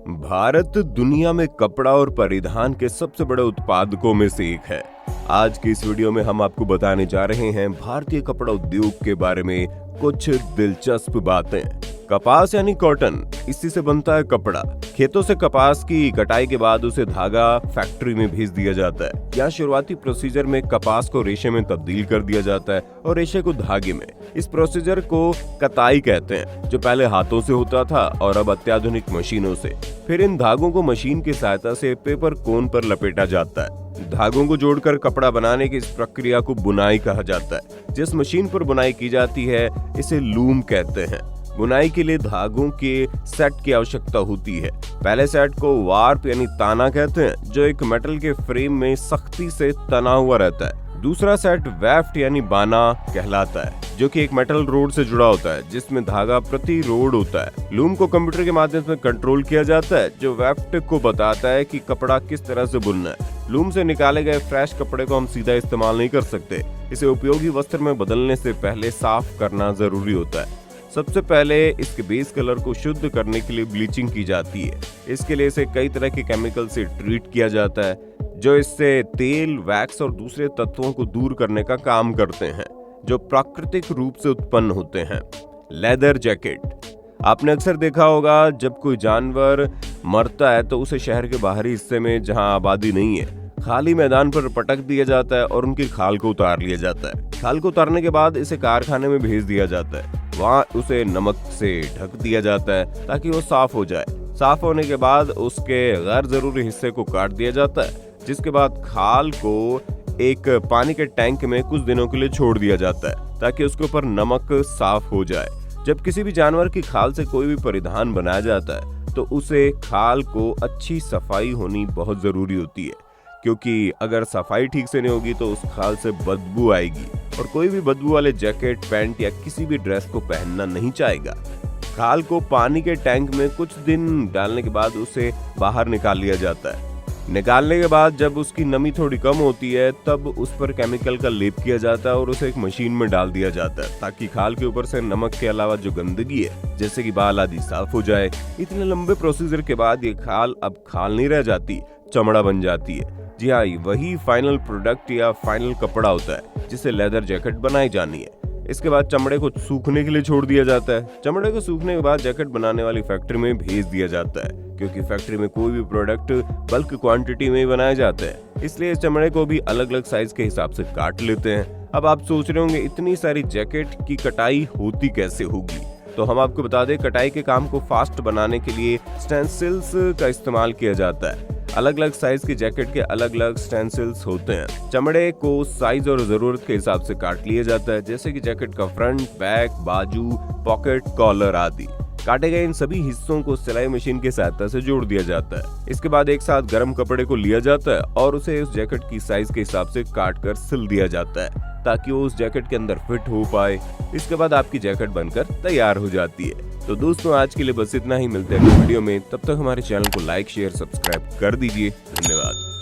भारत दुनिया में कपड़ा और परिधान के सबसे बड़े उत्पादकों में से एक है। आज की इस वीडियो में हम आपको बताने जा रहे हैं भारतीय कपड़ा उद्योग के बारे में कुछ दिलचस्प बातें। कपास यानी कॉटन, इसी से बनता है कपड़ा। खेतों से कपास की कटाई के बाद उसे धागा फैक्ट्री में भेज दिया जाता है। यहाँ शुरुआती प्रोसीजर में कपास को रेशे में तब्दील कर दिया जाता है और रेशे को धागे में। इस प्रोसीजर को कताई कहते हैं, जो पहले हाथों से होता था और अब अत्याधुनिक मशीनों से। फिर इन धागों को मशीन की सहायता से पेपर कोन पर लपेटा जाता है। धागों को जोड़कर कपड़ा बनाने की इस प्रक्रिया को बुनाई कहा जाता है। जिस मशीन पर बुनाई की जाती है इसे लूम कहते हैं। बुनाई के लिए धागों के सेट की आवश्यकता होती है। पहले सेट को वार्प यानी ताना कहते हैं, जो एक मेटल के फ्रेम में सख्ती से तना हुआ रहता है। दूसरा सेट वेफ्ट यानी बाना कहलाता है, जो कि एक मेटल रोड से जुड़ा होता है, जिसमें धागा प्रति रोड होता है। लूम को कंप्यूटर के माध्यम से कंट्रोल किया जाता है, जो वेफ्ट को बताता है कि कपड़ा किस तरह से बुनना है। लूम से निकाले गए फ्रेश कपड़े को हम सीधा इस्तेमाल नहीं कर सकते। इसे उपयोगी वस्त्र में बदलने से पहले साफ करना जरूरी होता है। सबसे पहले इसके बेस कलर को शुद्ध करने के लिए ब्लीचिंग की जाती है। इसके लिए इसे कई तरह के केमिकल से ट्रीट किया जाता है, जो इससे तेल, वैक्स और दूसरे तत्वों को दूर करने का काम करते हैं, जो प्राकृतिक रूप से उत्पन्न होते हैं। लेदर जैकेट, आपने अक्सर देखा होगा जब कोई जानवर मरता है तो उसे शहर के बाहरी हिस्से में, जहां आबादी नहीं है, खाली मैदान पर पटक दिया जाता है और उनकी खाल को उतार लिया जाता है। खाल को उतारने के बाद इसे कारखाने में भेज दिया जाता है। वहाँ उसे नमक से ढक दिया जाता है ताकि वो साफ हो जाए। साफ होने के बाद उसके गैर जरूरी हिस्से को काट दिया जाता है, जिसके बाद खाल को एक पानी के टैंक में कुछ दिनों के लिए छोड़ दिया जाता है ताकि उसके ऊपर नमक साफ हो जाए। जब किसी भी जानवर की खाल से कोई भी परिधान बनाया जाता है तो उसे खाल को अच्छी सफाई होनी बहुत जरूरी होती है, क्योंकि अगर सफाई ठीक से नहीं होगी तो उस खाल से बदबू आएगी और कोई भी बदबू वाले जैकेट, पैंट या किसी भी ड्रेस को पहनना नहीं चाहेगा। खाल को पानी के टैंक में कुछ दिन डालने के बाद उसे बाहर निकाल लिया जाता है। निकालने के बाद जब उसकी नमी थोड़ी कम होती है तब उस पर केमिकल का लेप किया जाता है और उसे एक मशीन में डाल दिया जाता है, ताकि खाल के ऊपर से नमक के अलावा जो गंदगी है, जैसे कि बाल आदि, साफ हो जाए। इतने लंबे प्रोसीजर के बाद ये खाल अब खाल नहीं रह जाती, चमड़ा बन जाती है। जी हाँ, वही फाइनल प्रोडक्ट या फाइनल कपड़ा होता है जिसे लेदर जैकेट बनाई जानी है। इसके बाद चमड़े को सूखने के लिए छोड़ दिया जाता है। चमड़े को सूखने के बाद जैकेट बनाने वाली फैक्ट्री में भेज दिया जाता है, क्योंकि फैक्ट्री में कोई भी प्रोडक्ट बल्क क्वांटिटी में ही बनाया जाता है, इसलिए इस चमड़े को भी अलग अलग साइज के हिसाब से काट लेते हैं। अब आप सोच रहे होंगे इतनी सारी जैकेट की कटाई होती कैसे होगी, तो हम आपको बता दें, कटाई के काम को फास्ट बनाने के लिए स्टेंसिल्स का इस्तेमाल किया जाता है। अलग अलग साइज की जैकेट के अलग अलग स्टेंसिल्स होते हैं। चमड़े को साइज और जरूरत के हिसाब से काट लिया जाता है, जैसे कि जैकेट का फ्रंट, बैक, बाजू, पॉकेट, कॉलर आदि। काटे गए इन सभी हिस्सों को सिलाई मशीन की सहायता से जोड़ दिया जाता है। इसके बाद एक साथ गर्म कपड़े को लिया जाता है और उसे उस जैकेट की साइज के हिसाब से काट कर सिल दिया जाता है, ताकि वो उस जैकेट के अंदर फिट हो पाए। इसके बाद आपकी जैकेट बनकर तैयार हो जाती है। तो दोस्तों, आज के लिए बस इतना ही। मिलते हैं अगले वीडियो में, तब तक हमारे चैनल को लाइक, शेयर, सब्सक्राइब कर दीजिए। धन्यवाद।